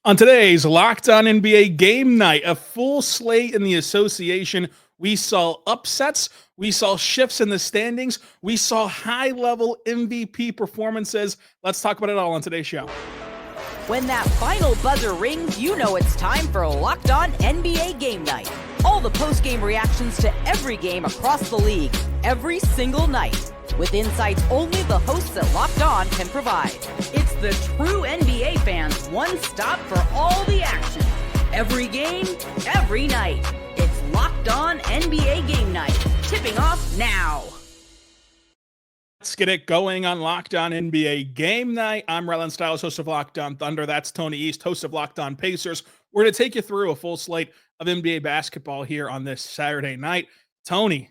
On today's Locked On NBA Game Night, a full slate in the association. We saw upsets, we saw shifts in the standings, we saw high-level MVP performances. Let's talk about it all on today's show. When that final buzzer rings, you know it's time for Locked On NBA Game Night. All the post-game reactions to every game across the league, every single night, with insights only the hosts at Locked On can provide. It's the true NBA fans' one stop for all the action. Every game, every night. It's Locked On NBA Game Night. Tipping off now. Let's get it going on Locked On NBA Game Night. I'm Rylan, Stiles, host of Locked On Thunder. That's Tony East, host of Locked On Pacers. We're going to take you through a full slate of NBA basketball here on this Saturday night. Tony,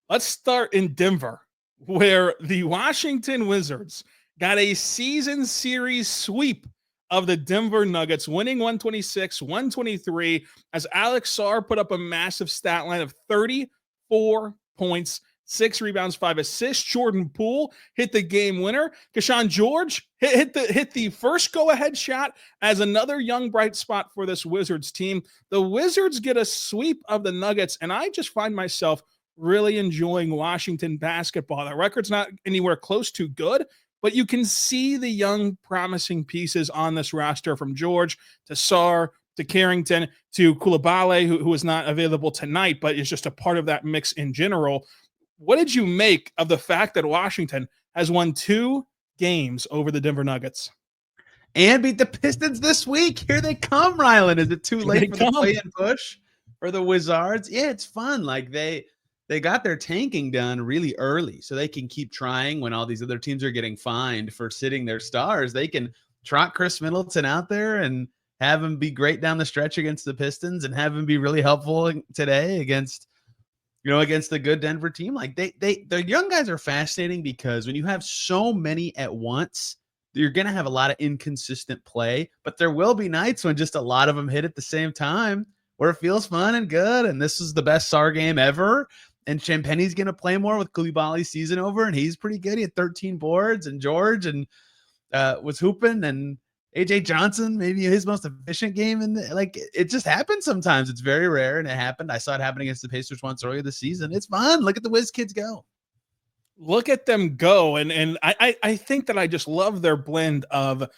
let's start in Denver, where the Washington Wizards got a season series sweep of the Denver Nuggets, winning 126-123 as Alex Sar put up a massive stat line of 34 points, 6 rebounds, 5 assists. Jordan Poole hit the game winner. Keshawn George hit the first go-ahead shot as another young bright spot for this Wizards team. The Wizards get a sweep of the Nuggets, and I just find myself really enjoying Washington basketball. The record's not anywhere close to good, but you can see the young, promising pieces on this roster, from George to Sar to Carrington to Coulibaly, who is not available tonight, but is just a part of that mix in general. What did you make of the fact that Washington has won 2 games over the Denver Nuggets? And beat the Pistons this week. Here they come, Rylan. Is it too late for the play-in push for the Wizards? Yeah, it's fun. Like they got their tanking done really early so they can keep trying when all these other teams are getting fined for sitting their stars. They can trot Chris Middleton out there and have him be great down the stretch against the Pistons and have him be really helpful today against the good Denver team. Like the young guys are fascinating because when you have so many at once, you're going to have a lot of inconsistent play, but there will be nights when just a lot of them hit at the same time where it feels fun and good. And this is the best Sar game ever. And Champagne's going to play more with Coulibaly's season over, and he's pretty good. He had 13 boards, and George was hooping, and AJ Johnson, maybe his most efficient game. And it just happens sometimes. It's very rare, and it happened. I saw it happen against the Pacers once earlier this season. It's fun. Look at the Wiz kids go. Look at them go. And I think that I just love their blend of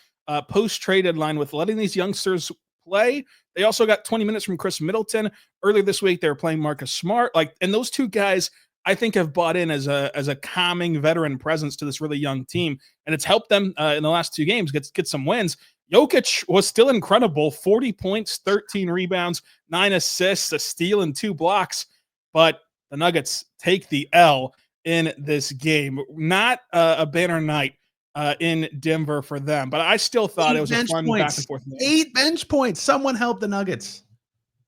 post-trade deadline with letting these youngsters play. They also got 20 minutes from Chris Middleton. Earlier this week, they were playing Marcus Smart. And those two guys, I think, have bought in as a calming veteran presence to this really young team. And it's helped them in the last 2 games get some wins. Jokic was still incredible. 40 points, 13 rebounds, 9 assists, a steal, and 2 blocks. But the Nuggets take the L in this game. Not a banner night in Denver for them, but I still thought it was a fun back and forth game. 8 bench points. Someone helped the Nuggets.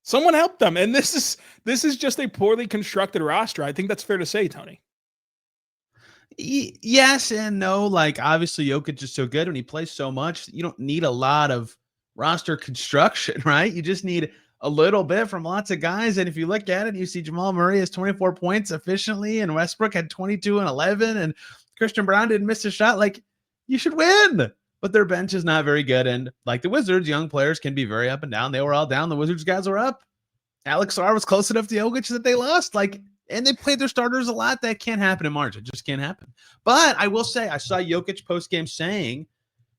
Someone helped them, and this is just a poorly constructed roster. I think that's fair to say, Tony. Yes and no. Obviously, Jokic is so good when he plays so much. You don't need a lot of roster construction, right? You just need a little bit from lots of guys. And if you look at it, you see Jamal Murray has 24 points efficiently, and Westbrook had 22 and 11, and Christian Brown didn't miss a shot. You should win, but their bench is not very good. And like the Wizards, young players can be very up and down. They were all down. The Wizards guys were up. Alex Sar was close enough to Jokic that they lost. And they played their starters a lot. That can't happen in March. It just can't happen. But I will say, I saw Jokic post-game saying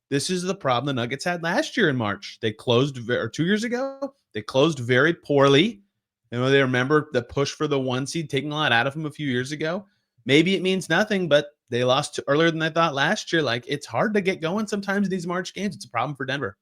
this is the problem the Nuggets had last year in March. They closed, or 2 years ago, they closed very poorly. They remember the push for the 1 seed, taking a lot out of them a few years ago. Maybe it means nothing, but they lost earlier than I thought last year. It's hard to get going sometimes in these March games. It's a problem for Denver.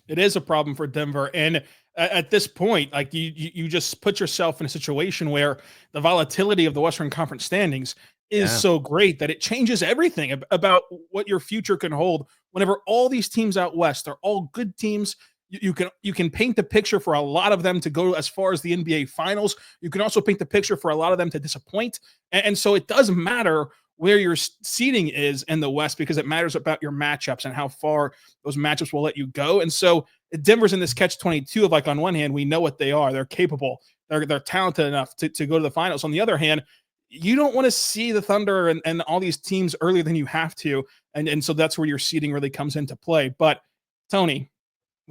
It is a problem for Denver. And at this point, you just put yourself in a situation where the volatility of the Western Conference standings is so great that it changes everything about what your future can hold. Whenever all these teams out West are all good teams, you can paint the picture for a lot of them to go as far as the NBA Finals. You can also paint the picture for a lot of them to disappoint. And so it does matter where your seeding is in the West, because it matters about your matchups and how far those matchups will let you go. And so Denver's in this catch-22 of, on one hand, we know what they are. They're capable. They're talented enough to go to the finals. On the other hand, you don't want to see the Thunder and all these teams earlier than you have to. And so that's where your seeding really comes into play. But Tony,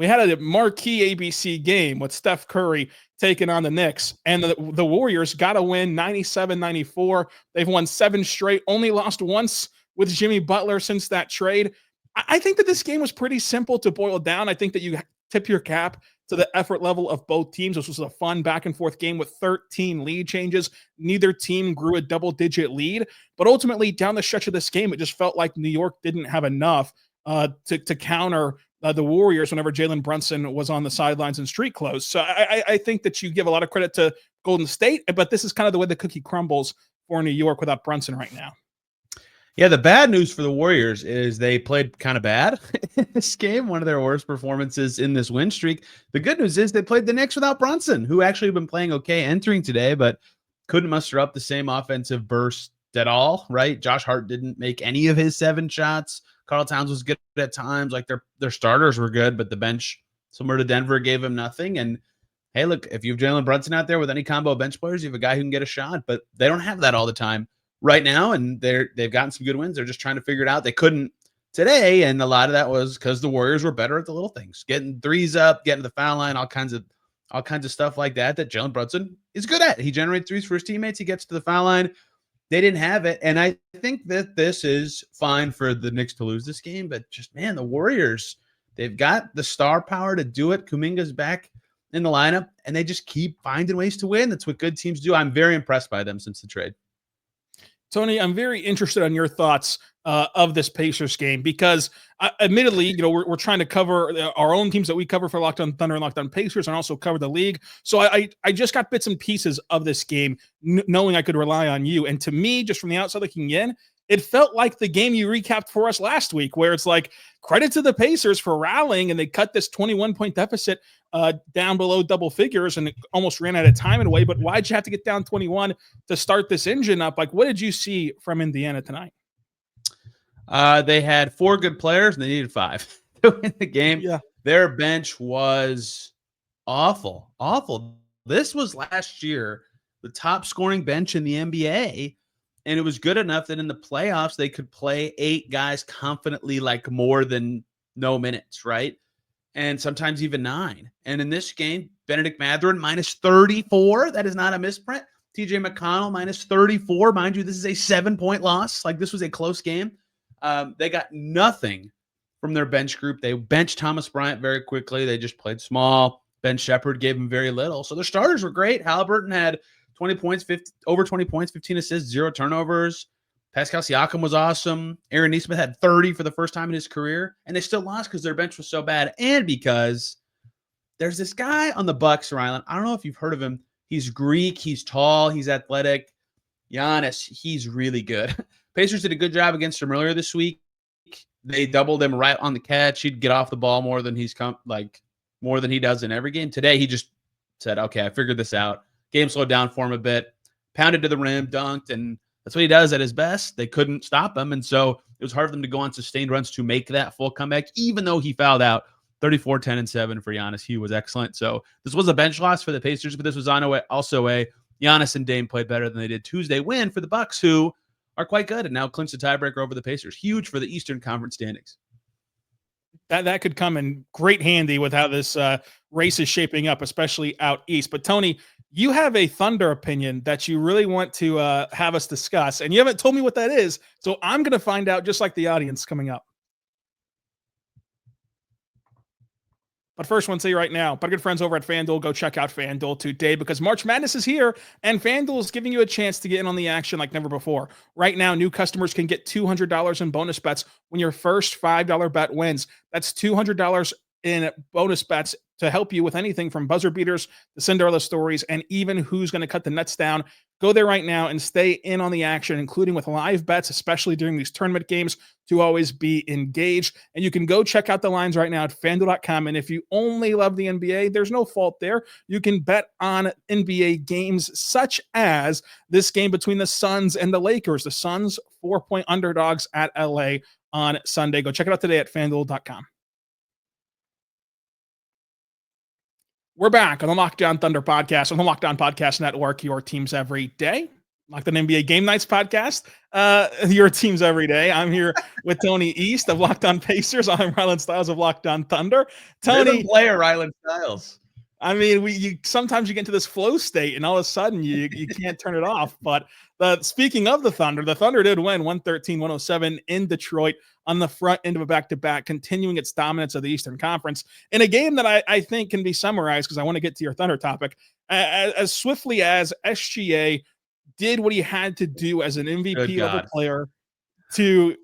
We had a marquee ABC game with Steph Curry taking on the Knicks, and the Warriors got to win 97-94. They've won 7 straight, only lost once with Jimmy Butler since that trade. I think that this game was pretty simple to boil down. I think that you tip your cap to the effort level of both teams. This was a fun back and forth game with 13 lead changes. Neither team grew a double-digit lead, but ultimately down the stretch of this game, it just felt like New York didn't have enough to counter the Warriors whenever Jalen Brunson was on the sidelines in street clothes. So I think that you give a lot of credit to Golden State, but this is kind of the way the cookie crumbles for New York without Brunson right now. Yeah, the bad news for the Warriors is they played kind of bad in this game, one of their worst performances in this win streak. The good news is they played the Knicks without Brunson, who actually had been playing okay entering today, but couldn't muster up the same offensive burst at all, right? Josh Hart didn't make any of his 7 shots. Karl Towns was good at times. Like their starters were good, but the bench somewhere to Denver gave him nothing. And hey, look, if you have Jalen Brunson out there with any combo of bench players, you have a guy who can get a shot, but they don't have that all the time right now, and they've gotten some good wins. They're just trying to figure it out. They couldn't today, and a lot of that was because the Warriors were better at the little things, getting threes up, getting to the foul line, all kinds of stuff like that Jalen Brunson is good at. He generates threes for his teammates. He gets to the foul line. They didn't have it, and I think that this is fine for the Knicks to lose this game, but just, man, the Warriors, they've got the star power to do it. Kuminga's back in the lineup, and they just keep finding ways to win. That's what good teams do. I'm very impressed by them since the trade. Tony, I'm very interested on your thoughts of this Pacers game because, admittedly, we're trying to cover our own teams that we cover for Locked On Thunder and Locked On Pacers, and also cover the league. So I just got bits and pieces of this game, knowing I could rely on you. And to me, just from the outside looking in, it felt like the game you recapped for us last week, where it's like, credit to the Pacers for rallying, and they cut this 21-point deficit down below double figures, and it almost ran out of time in a way. But why'd you have to get down 21 to start this engine up? Like, what did you see from Indiana tonight? They had 4 good players, and they needed 5 to win the game. Yeah. Their bench was awful. This was last year the top scoring bench in the NBA. And it was good enough that in the playoffs, they could play 8 guys confidently, like more than no minutes, right? And sometimes even 9. And in this game, Benedict Mathurin minus 34. That is not a misprint. TJ McConnell minus 34. Mind you, this is a 7-point loss. Like, this was a close game. They got nothing from their bench group. They benched Thomas Bryant very quickly. They just played small. Ben Shepherd gave them very little. So their starters were great. Halliburton had 20 points, over 20 points, 15 assists, 0 turnovers. Pascal Siakam was awesome. Aaron Nesmith had 30 for the first time in his career, and they still lost because their bench was so bad, and because there's this guy on the Bucks, Rylan. I don't know if you've heard of him. He's Greek. He's tall. He's athletic. Giannis, he's really good. Pacers did a good job against him earlier this week. They doubled him right on the catch. He'd get off the ball more than more than he does in every game. Today, he just said, okay, I figured this out. Game slowed down for him a bit, pounded to the rim, dunked, and that's what he does at his best. They couldn't stop him, and so it was hard for them to go on sustained runs to make that full comeback, even though he fouled out. 34, 10, and 7 for Giannis. He was excellent. So this was a bench loss for the Pacers, but this was also a Giannis and Dame played better than they did Tuesday win for the Bucks, who are quite good and now clinch the tiebreaker over the Pacers. Huge for the Eastern Conference standings. That could come in great handy with how this race is shaping up, especially out east. But Tony, you have a Thunder opinion that you really want to have us discuss, and you haven't told me what that is. So I'm going to find out, just like the audience, coming up. But first, I want to say right now, my good friends over at FanDuel, go check out FanDuel today because March Madness is here, and FanDuel is giving you a chance to get in on the action like never before. Right now, new customers can get $200 in bonus bets when your first $5 bet wins. That's $200 in bonus bets to help you with anything from buzzer beaters to Cinderella stories and even who's going to cut the nets down. Go there right now and stay in on the action, including with live bets, especially during these tournament games, to always be engaged. And you can go check out the lines right now at FanDuel.com. And if you only love the NBA, there's no fault there. You can bet on NBA games such as this game between the Suns and the Lakers. The Suns 4-point underdogs at LA on Sunday. Go check it out today at FanDuel.com. We're back on the Lockdown Thunder podcast on the Lockdown Podcast Network, your teams every day. Locked on NBA Game Nights podcast. Your teams every day. I'm here with Tony East of Locked On Pacers. I'm Rylan Stiles of Locked On Thunder. Tony, you're the player, Rylan Stiles. I mean, sometimes you get into this flow state, and all of a sudden you can't turn it off. But speaking of the Thunder did win 113-107 in Detroit on the front end of a back-to-back, continuing its dominance of the Eastern Conference in a game that I think can be summarized, because I want to get to your Thunder topic, as swiftly as SGA did what he had to do as an MVP level player to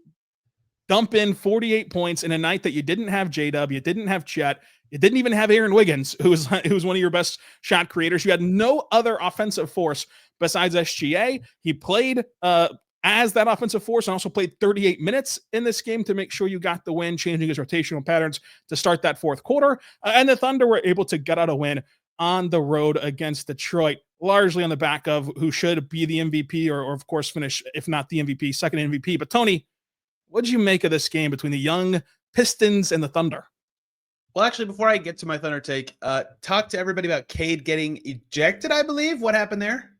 dump in 48 points in a night that you didn't have J-Dub, you didn't have Chet, you didn't even have Aaron Wiggins, who was one of your best shot creators. You had no other offensive force besides SGA. He played as that offensive force and also played 38 minutes in this game to make sure you got the win, changing his rotational patterns to start that fourth quarter. And the Thunder were able to get out a win on the road against Detroit, largely on the back of who should be the MVP or of course finish, if not the MVP, second MVP. But Tony, what did you make of this game between the young Pistons and the Thunder? Well, actually, before I get to my Thunder take, talk to everybody about Cade getting ejected, I believe. What happened there?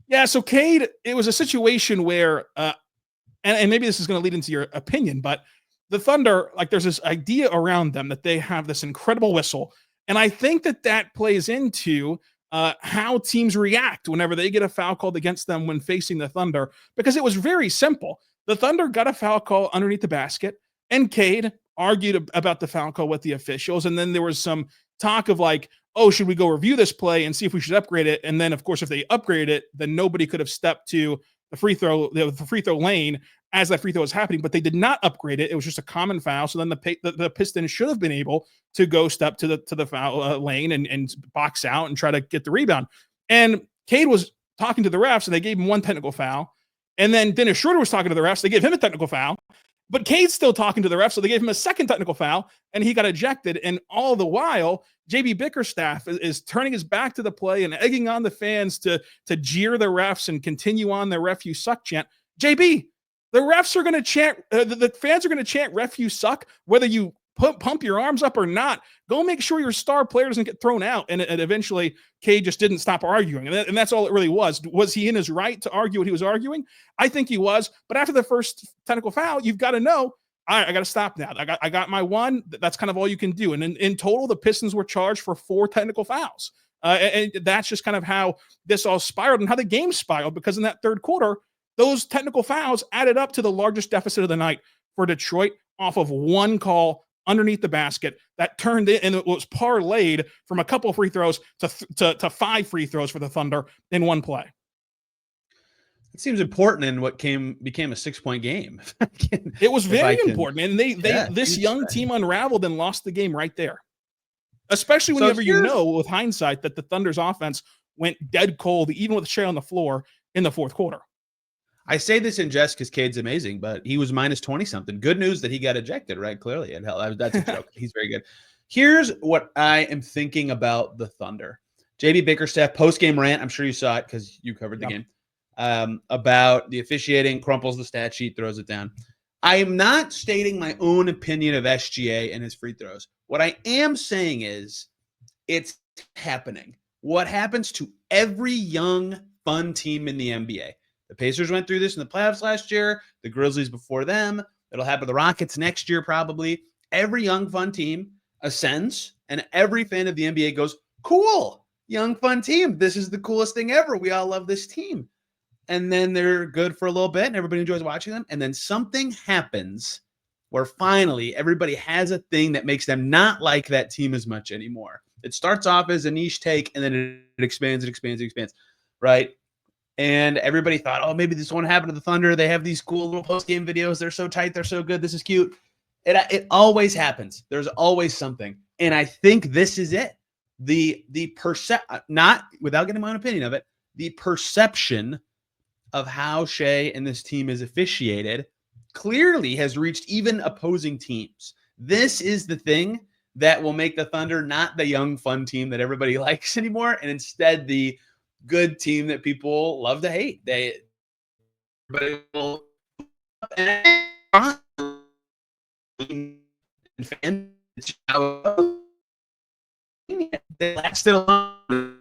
Yeah, so Cade, it was a situation where, and maybe this is going to lead into your opinion, but the Thunder, like there's this idea around them that they have this incredible whistle. And I think that plays into how teams react whenever they get a foul called against them when facing the Thunder, because it was very simple. The Thunder got a foul call underneath the basket, and Cade argued about the foul call with the officials. And then there was some talk of like, oh, should we go review this play and see if we should upgrade it? And then, of course, if they upgraded it, then nobody could have stepped to the free throw lane as that free throw was happening, but they did not upgrade it. It was just a common foul. So then the Pistons should have been able to go step to the foul lane and box out and try to get the rebound. And Cade was talking to the refs, and they gave him one technical foul. And then Dennis Schroeder was talking to the refs. They gave him a technical foul. But Cade's still talking to the refs, so they gave him a second technical foul, and he got ejected. And all the while, JB Bickerstaff is turning his back to the play and egging on the fans to jeer the refs and continue on their "Ref, you suck" chant. JB, the refs are going to chant, the fans are going to chant "Ref, you suck," whether you pump your arms up or not. Go make sure your star player doesn't get thrown out. And eventually, Cade just didn't stop arguing. And that's all it really was. Was he in his right to argue what he was arguing? I think he was. But after the first technical foul, you've got to know, all right, I got to stop now. I got my one. That's kind of all you can do. And in total, the Pistons were charged for 4 technical fouls. And that's just kind of how this all spiraled and how the game spiraled, because in that third quarter, those technical fouls added up to the largest deficit of the night for Detroit off of one call underneath the basket that turned in, and it was parlayed from a couple of free throws to 5 free throws for the Thunder in one play. It seems important in what became a 6-point game. It was very important, and this young team unraveled and lost the game right there. Especially whenever you know with hindsight that the Thunder's offense went dead cold, even with Shai on the floor in the fourth quarter. I say this in jest because Cade's amazing, but he was minus 20-something. Good news that he got ejected, right? Clearly. And hell, that's a joke. He's very good. Here's what I am thinking about the Thunder. JB Bickerstaff, post-game rant, I'm sure you saw it because you covered the game, about the officiating, crumples the stat sheet, throws it down. I am not stating my own opinion of SGA and his free throws. What I am saying is it's happening. What happens to every young, fun team in the NBA? The Pacers went through this in the playoffs last year. The Grizzlies before them. It'll happen to the Rockets next year probably. Every young, fun team ascends, and every fan of the NBA goes, cool, young, fun team. This is the coolest thing ever. We all love this team. And then they're good for a little bit, and everybody enjoys watching them. And then something happens where finally everybody has a thing that makes them not like that team as much anymore. It starts off as a niche take, and then it expands, right? And everybody thought, oh, maybe this won't happen to the Thunder. They have these cool little post-game videos. They're so tight. They're so good. This is cute. It always happens. There's always something. And I think this is it. Not without getting my own opinion of it, the perception of how Shai and this team is officiated clearly has reached even opposing teams. This is the thing that will make the Thunder not the young, fun team that everybody likes anymore, and instead the good team that people love to hate. But will they lasted long.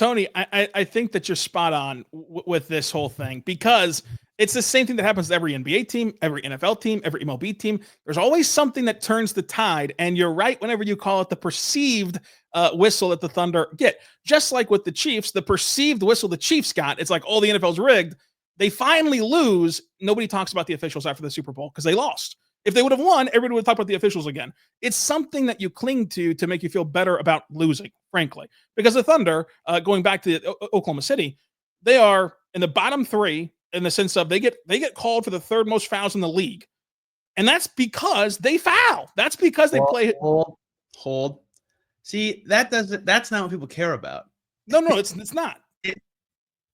Tony, I think that you're spot on with this whole thing, because it's the same thing that happens to every NBA team, every NFL team, every MLB team. There's always something that turns the tide, and you're right whenever you call it the perceived whistle that the Thunder get. Just like with the Chiefs, the perceived whistle the Chiefs got, it's like, oh, the NFL's rigged. They finally lose. Nobody talks about the officials after the Super Bowl because they lost. If they would have won, everybody would talk about the officials again. It's something that you cling to make you feel better about losing, frankly. Because the Thunder, going back to Oklahoma City, they are in the bottom three in the sense of they get called for the third most fouls in the league. And that's because they foul. That's because they play. Hold. See, that's not what people care about. No, it's not.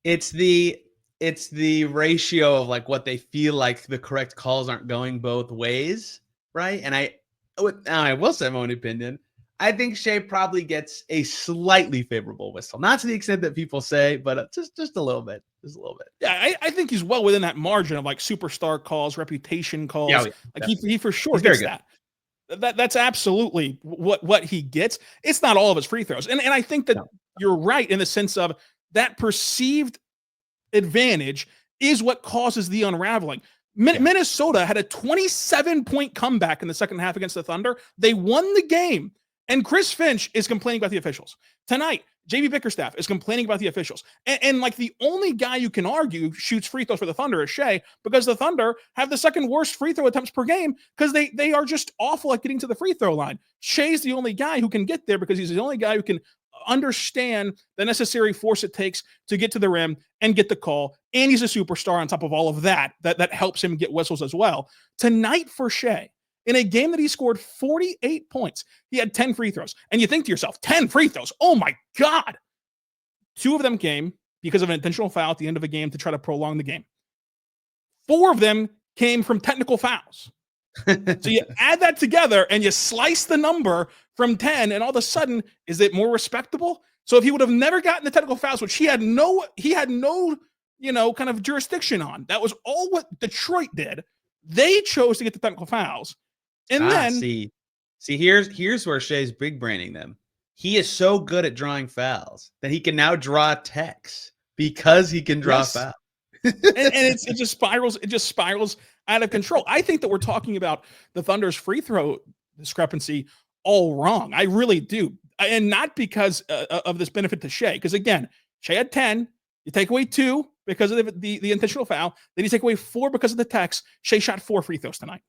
It's the ratio of like what they feel like the correct calls aren't going both ways, right? And I will say my own opinion. I think Shai probably gets a slightly favorable whistle, not to the extent that people say, but just a little bit, Yeah, I think he's well within that margin of like superstar calls, reputation calls. Yeah, like he for sure gets that. That's absolutely what he gets. It's not all of his free throws, and I think that you're right in the sense of that perceived advantage is what causes the unraveling. Minnesota had a 27-point comeback in the second half against the Thunder. They won the game, and Chris Finch is complaining about the officials. Tonight, JB Bickerstaff is complaining about the officials. And like the only guy you can argue shoots free throws for the Thunder is Shai, because the Thunder have the second worst free throw attempts per game because they are just awful at getting to the free throw line. Shai's the only guy who can get there because he's the only guy who can understand the necessary force it takes to get to the rim and get the call. And he's a superstar on top of all of that helps him get whistles as well. Tonight for Shai, in a game that he scored 48 points, he had 10 free throws. And you think to yourself, 10 free throws? Oh my God. 2 of them came because of an intentional foul at the end of a game to try to prolong the game. 4 of them came from technical fouls. So you add that together and you slice the number from 10, and all of a sudden, is it more respectable? So if he would have never gotten the technical fouls, which he had no, kind of jurisdiction on, that was all what Detroit did. They chose to get the technical fouls. And then see, here's where Shai's big braining them. He is so good at drawing fouls that he can now draw techs because he can draw fouls. and it just spirals out of control. I think that we're talking about the Thunder's free throw discrepancy all wrong. I really do. And not because of this benefit to Shai. Because again, Shai had 10. You take away 2 because of the intentional foul. Then you take away 4 because of the techs. Shai shot 4 free throws tonight.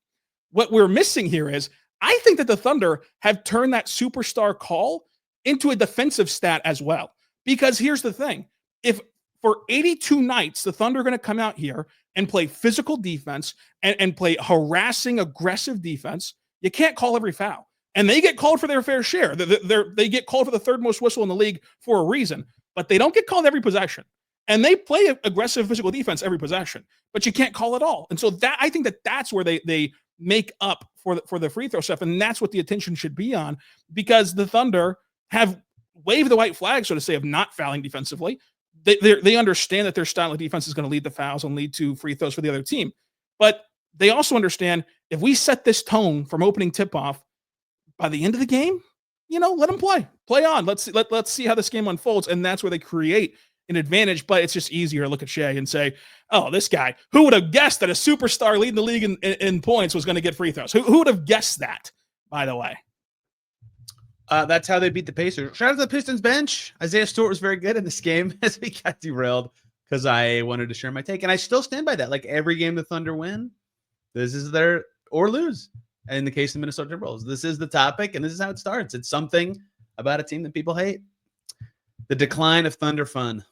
What we're missing here is I think that the Thunder have turned that superstar call into a defensive stat as well. Because here's the thing. If for 82 nights, the Thunder are going to come out here and play physical defense and play harassing, aggressive defense, you can't call every foul. And they get called for their fair share. They get called for the third most whistle in the league for a reason, but they don't get called every possession. And they play aggressive physical defense every possession, but you can't call it all. And so that I think that's where they make up for the free throw stuff. And that's what the attention should be on, because the Thunder have waved the white flag, so to say, of not fouling defensively. They understand that their style of defense is going to lead to fouls and lead to free throws for the other team. But they also understand if we set this tone from opening tip-off, by the end of the game, let them play on. Let's see how this game unfolds. And that's where they create an advantage. But it's just easier to look at Shai and say, oh, this guy, who would have guessed that a superstar leading the league in points was going to get free throws? Who would have guessed that, by the way? That's how they beat the Pacers. Shout out to the Pistons bench. Isaiah Stewart was very good in this game as we got derailed because I wanted to share my take. And I still stand by that. Like every game the Thunder win, this is their or lose. And in the case of the Minnesota Timberwolves, this is the topic and this is how it starts. It's something about a team that people hate. The decline of Thunder fun.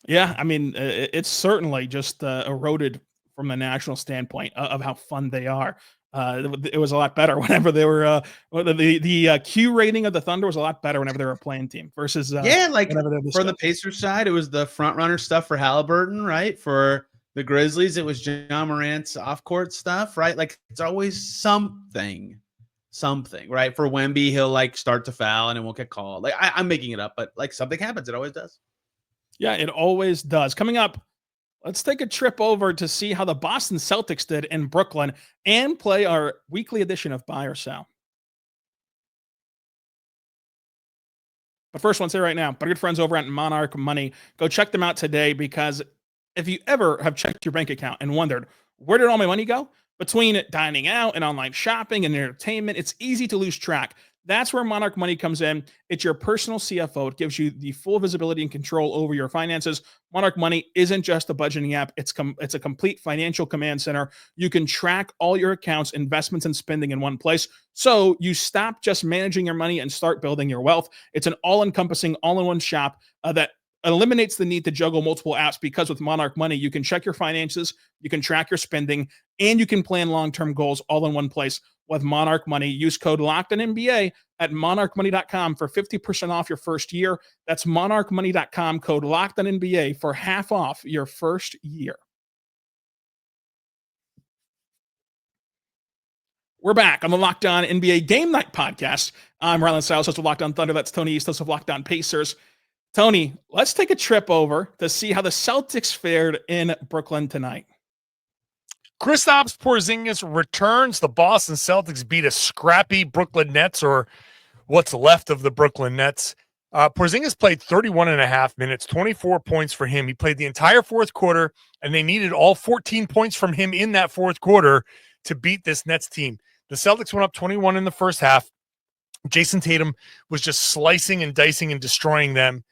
Yeah, I mean, it's certainly just eroded from a national standpoint of how fun they are. It was a lot better whenever they were the Q rating of the Thunder was a lot better whenever they were a playing team versus like for the Pacers side, it was the front runner stuff for Halliburton, right? For the Grizzlies, it was John Morant's off court stuff, right? Like it's always something, right? For Wemby, he'll like start to foul and it won't get called. Like I'm making it up, but like something happens. It always does. Yeah, it always does. Coming up, let's take a trip over to see how the Boston Celtics did in Brooklyn and play our weekly edition of Buy or Sell. But first, I want to say right now, our good friends over at Monarch Money, go check them out today, because if you ever have checked your bank account and wondered, where did all my money go? Between dining out and online shopping and entertainment, it's easy to lose track. That's where Monarch Money comes in. It's your personal CFO. It gives you the full visibility and control over your finances. Monarch Money isn't just a budgeting app. It's a complete financial command center. You can track all your accounts, investments, and spending in one place. So you stop just managing your money and start building your wealth. It's an all-encompassing, all-in-one shop that eliminates the need to juggle multiple apps, because with Monarch Money, you can check your finances, you can track your spending, and you can plan long-term goals all in one place. With Monarch Money, use code LOCKEDONNBA at monarchmoney.com for 50% off your first year. That's monarchmoney.com, code LOCKEDONNBA for half off your first year. We're back on the Locked On NBA Game Night podcast. I'm Rylan, Stiles, host of Locked On Thunder. That's Tony East, host of Locked On Pacers. Tony, let's take a trip over to see how the Celtics fared in Brooklyn tonight. Kristaps Porzingis returns. The Boston Celtics beat a scrappy Brooklyn Nets, or what's left of the Brooklyn Nets. Porzingis played 31 and a half minutes, 24 points for him. He played the entire fourth quarter, and they needed all 14 points from him in that fourth quarter to beat this Nets team. The Celtics went up 21 in the first half. Jason Tatum was just slicing and dicing and destroying them.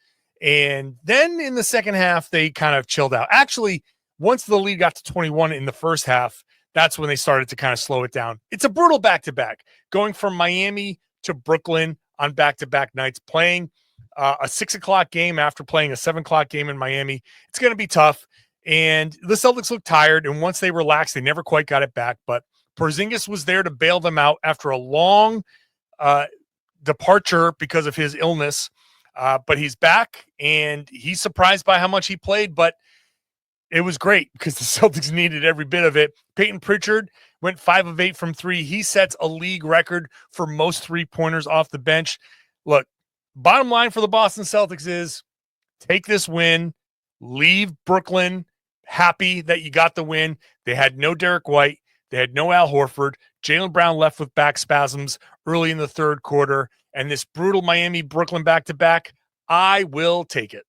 And then in the second half, they kind of chilled out. Actually, once the lead got to 21 in the first half, that's when they started to kind of slow it down. It's a brutal back-to-back, going from Miami to Brooklyn on back-to-back nights, playing a 6 o'clock game after playing a 7 o'clock game in Miami. It's going to be tough. And the Celtics looked tired, and once they relaxed, they never quite got it back. But Porzingis was there to bail them out after a long departure because of his illness. But he's back, and he's surprised by how much he played, but it was great because the Celtics needed every bit of it. Peyton Pritchard went 5 of 8 from 3. He sets a league record for most three-pointers off the bench. Look, bottom line for the Boston Celtics is take this win, leave Brooklyn happy that you got the win. They had no Derek White. They had no Al Horford. Jaylen Brown left with back spasms early in the third quarter. And this brutal Miami-Brooklyn back-to-back, I will take it.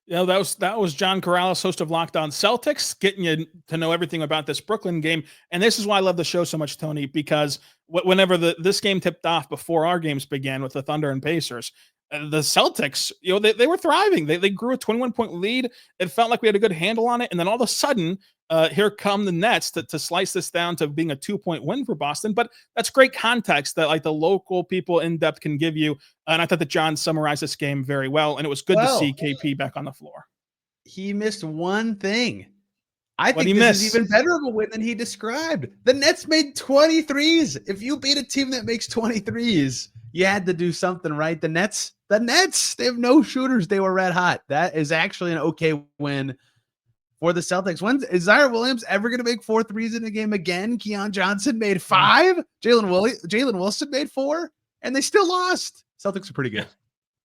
You know, that was John Corrales, host of Locked On Celtics, getting you to know everything about this Brooklyn game. And this is why I love the show so much, Tony, because whenever this game tipped off before our games began with the Thunder and Pacers, the Celtics, you know, they were thriving. They grew a 21-point lead. It felt like we had a good handle on it. And then all of a sudden, here come the Nets to slice this down to being a 2-point win for Boston. But that's great context that like the local people in depth can give you. And I thought that John summarized this game very well. And it was good to see KP back on the floor. He missed one thing. I think this is even better of a win than he described. The Nets made 23s. If you beat a team that makes 23s, you had to do something right. The Nets, they have no shooters. They were red hot. That is actually an okay win for the Celtics. When is Zaire Williams ever going to make 4 threes in a game again? Keon Johnson made 5. Jalen Wilson made 4, and they still lost. Celtics are pretty good.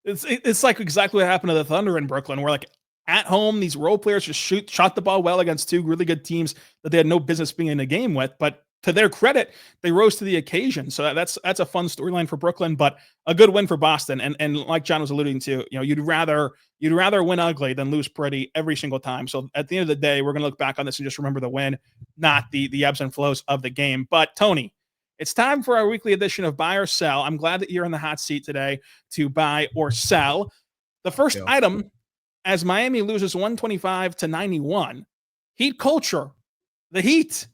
It's like exactly what happened to the Thunder in Brooklyn, where like at home, these role players just shot the ball well against 2 really good teams that they had no business being in a game with. But to their credit, they rose to the occasion. So that's a fun storyline for Brooklyn, but a good win for Boston. And like John was alluding to, you know, you'd rather win ugly than lose pretty every single time. So at the end of the day, we're going to look back on this and just remember the win, not the ebbs and flows of the game. But Tony, it's time for our weekly edition of Buy or Sell. I'm glad that you're in the hot seat today to buy or sell. The first item, as Miami loses 125-91, Heat culture, the Heat,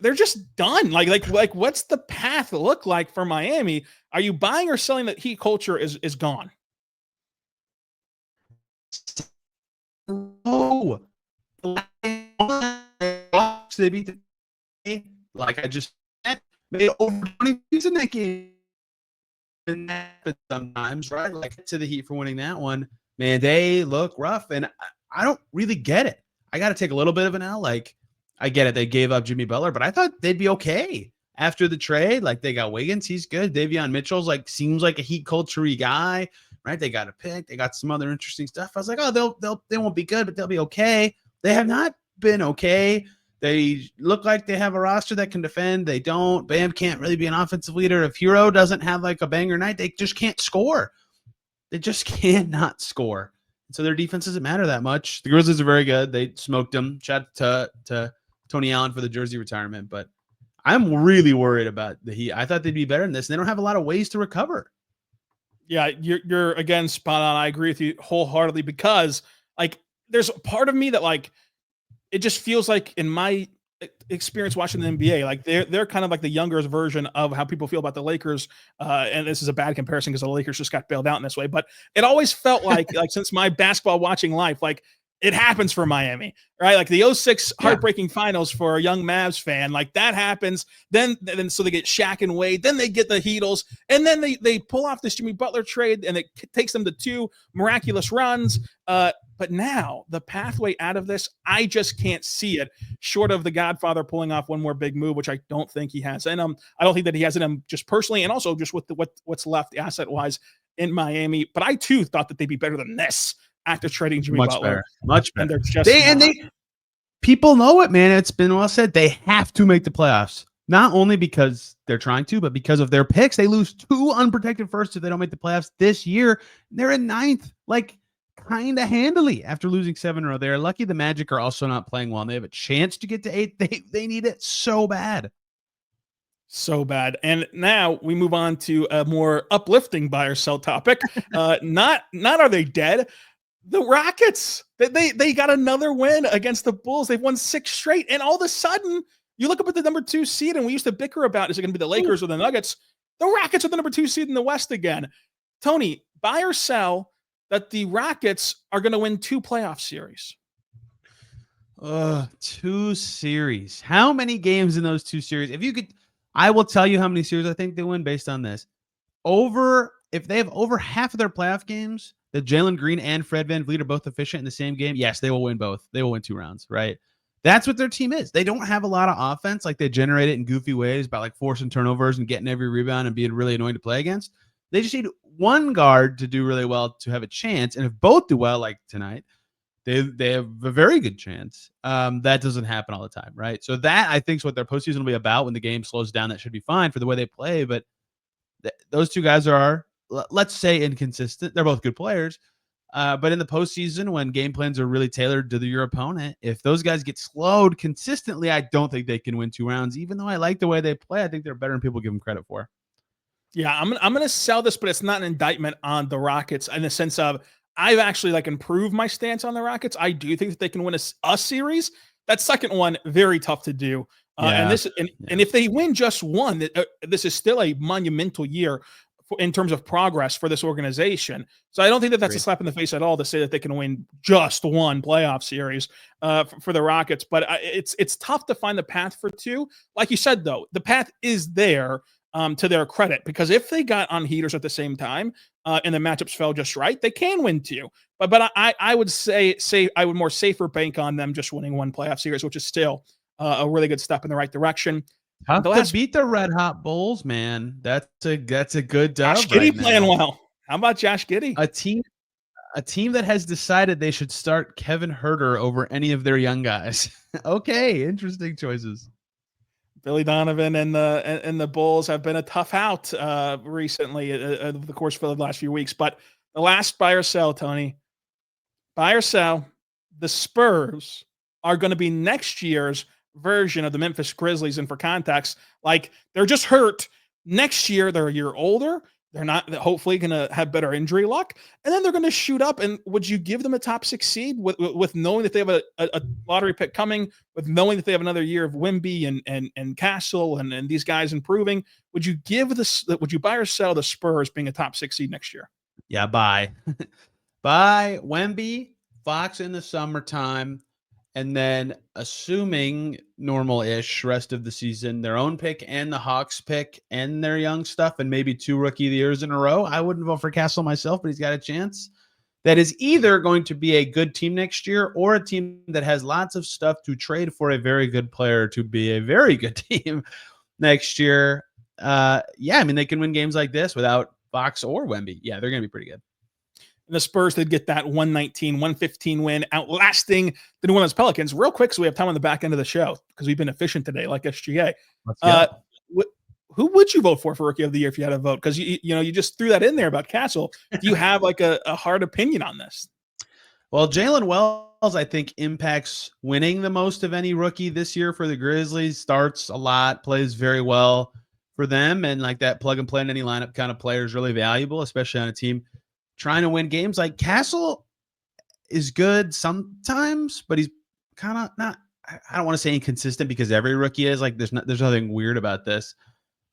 they're just done. Like what's the path look like for Miami? Are you buying or selling that Heat culture is gone? Oh, they beat the, like I just said, made over 20 in that game. And that sometimes, right? Like to the Heat for winning that one. Man, they look rough, and I don't really get it. I got to take a little bit of an L. Like, I get it. They gave up Jimmy Butler, but I thought they'd be okay after the trade. Like, they got Wiggins. He's good. Davion Mitchell's like, seems like a Heat culture-y guy, right? They got a pick. They got some other interesting stuff. I was like, oh, they won't be good, but they'll be okay. They have not been okay. They look like they have a roster that can defend. They don't. Bam can't really be an offensive leader. If Hero doesn't have like a banger night, they just can't score. they just cannot score. So their defense doesn't matter that much. The Grizzlies are very good. They smoked them. Shout out to Tony Allen for the jersey retirement. But I'm really worried about the Heat. I thought they'd be better than this. And they don't have a lot of ways to recover. Yeah, you're again spot on. I agree with you wholeheartedly because like there's a part of me that like it just feels like in my experience watching the NBA, like they're kind of like the younger version of how people feel about the Lakers. And this is a bad comparison because the Lakers just got bailed out in this way, but it always felt like since my basketball watching life, like it happens for Miami, right? Like the 06 heartbreaking finals for a young Mavs fan, like that happens. Then so they get Shaq and Wade, then they get the Heatles, and then they pull off this Jimmy Butler trade, and it takes them to 2 miraculous runs. But now the pathway out of this, I just can't see it short of the Godfather pulling off one more big move, which I don't think he has in him. I don't think that he has in him just personally, and also just with what's left asset wise in Miami. But I too thought that they'd be better than this after trading Jimmy Butler. Much better. And they're just people know it, man. It's been well said. They have to make the playoffs. Not only because they're trying to, but because of their picks. They lose 2 unprotected firsts if they don't make the playoffs this year. They're in 9th, like kind of handily after losing 7 in a row. They're lucky the Magic are also not playing well, and they have a chance to get to 8. They need it so bad. So bad. And now we move on to a more uplifting buy or sell topic. Not are they dead? The Rockets, they got another win against the Bulls. They've won 6 straight. And all of a sudden, you look up at the number 2 seed, and we used to bicker about, is it going to be the Lakers or the Nuggets? The Rockets are the number 2 seed in the West again. Tony, buy or sell that the Rockets are going to win 2 playoff series? 2 series. How many games in those 2 series? If you could, I will tell you how many series I think they win based on this. If they have over half of their playoff games, that Jalen Green and Fred VanVleet are both efficient in the same game, yes, they will win both. They will win 2 rounds, right? That's what their team is. They don't have a lot of offense. Like they generate it in goofy ways by like forcing turnovers and getting every rebound and being really annoying to play against. They just need one guard to do really well to have a chance. And if both do well, like tonight, they have a very good chance. That doesn't happen all the time, right? So that I think is what their postseason will be about. When the game slows down, that should be fine for the way they play. But those 2 guys are, let's say, inconsistent. They're both good players. But in the postseason, when game plans are really tailored to your opponent, if those guys get slowed consistently, I don't think they can win 2 rounds. Even though I like the way they play, I think they're better than people give them credit for. Yeah, I'm going to sell this, but it's not an indictment on the Rockets in the sense of I've actually like improved my stance on the Rockets. I do think that they can win a series. That second one, very tough to do. And if they win just one, this is still a monumental year in terms of progress for this organization. So I don't think that that's a slap in the face at all to say that they can win just one playoff series for the Rockets. But it's tough to find the path for 2. Like you said, though, the path is there to their credit, because if they got on heaters at the same time and the matchups fell just right, they can win 2. But I would say I would more safer bank on them just winning 1 playoff series, which is still a really good step in the right direction. Tough to beat the Red Hot Bulls, man. That's a good dub. Josh Giddey playing well. How about Josh Giddey? A team that has decided they should start Kevin Huerter over any of their young guys. Okay, interesting choices. Billy Donovan and the Bulls have been a tough out recently over the course of the last few weeks. But the last buy or sell, Tony, buy or sell, the Spurs are going to be next year's version of the Memphis Grizzlies. And for context, like they're just hurt. Next year, they're a year older. They're not hopefully going to have better injury luck. And then they're going to shoot up. And would you give them a top 6 seed with knowing that they have a lottery pick coming, with knowing that they have another year of Wemby and Castle and these guys improving? Would you buy or sell the Spurs being a top 6 seed next year? Yeah, buy. Buy Wemby, Fox in the summertime. And then, assuming normal-ish rest of the season, their own pick and the Hawks pick and their young stuff, and maybe 2 rookie of the years in a row. I wouldn't vote for Castle myself, but he's got a chance. That is either going to be a good team next year or a team that has lots of stuff to trade for a very good player to be a very good team next year. I mean, they can win games like this without Fox or Wemby. Yeah, they're going to be pretty good. And the Spurs did get that 119-115 win, outlasting the New Orleans Pelicans. Real quick, so we have time on the back end of the show, because we've been efficient today, like SGA. who would you vote for Rookie of the Year if you had a vote? Because you just threw that in there about Castle. Do you have like a hard opinion on this? Well, Jalen Wells, I think, impacts winning the most of any rookie this year for the Grizzlies. Starts a lot, plays very well for them, and like that plug and play in any lineup kind of player is really valuable, especially on a team trying to win games. Like Castle is good sometimes, but he's kind of not. I don't want to say inconsistent because every rookie is like. There's nothing weird about this.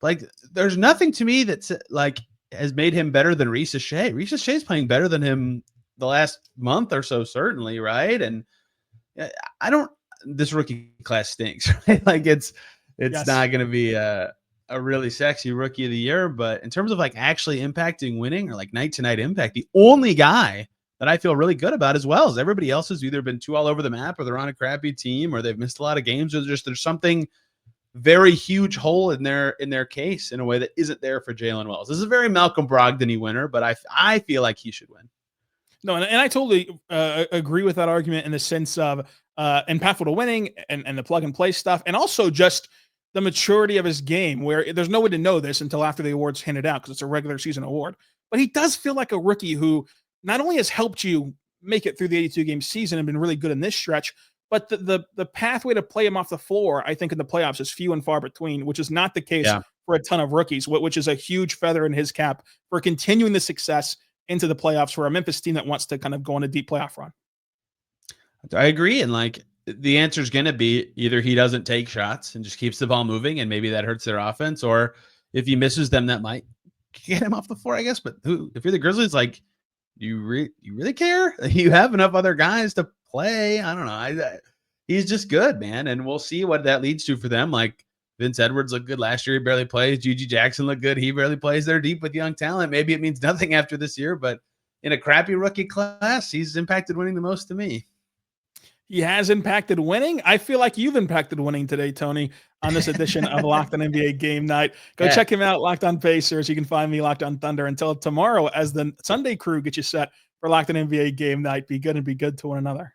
Like there's nothing to me that's like has made him better than Reese Shea. Reese Shea's playing better than him the last month or so, certainly, right? And I don't. This rookie class stinks, right? Like it's Yes. not going to be a really sexy Rookie of the Year, but in terms of like actually impacting winning or like night to night impact, the only guy that I feel really good about as well is everybody else has either been too all over the map or they're on a crappy team or they've missed a lot of games or there's something very huge hole in their case in a way that isn't there for Jalen Wells. This is a very Malcolm Brogdon-y winner, but I feel like he should win. No, and I totally agree with that argument in the sense of impactful to winning and the plug and play stuff, and also just the maturity of his game, where there's no way to know this until after the award's handed out because it's a regular season award. But he does feel like a rookie who not only has helped you make it through the 82-game season and been really good in this stretch, but the pathway to play him off the floor, I think, in the playoffs is few and far between, which is not the case for a ton of rookies, which is a huge feather in his cap for continuing the success into the playoffs for a Memphis team that wants to kind of go on a deep playoff run. I agree. And like the answer is going to be either he doesn't take shots and just keeps the ball moving and maybe that hurts their offense, or if he misses them, that might get him off the floor, I guess. But if you're the Grizzlies, like you really care? You have enough other guys to play. I don't know. He's just good, man. And we'll see what that leads to for them. Like Vince Edwards looked good last year. He barely plays. G.G. Jackson looked good. He barely plays. They're deep with young talent. Maybe it means nothing after this year, but in a crappy rookie class, he's impacted winning the most to me. He has impacted winning. I feel like you've impacted winning today, Tony, on this edition of Locked On NBA Game Night. Go check him out, Locked On Pacers. You can find me Locked On Thunder until tomorrow as the Sunday crew gets you set for Locked On NBA Game Night. Be good and be good to one another.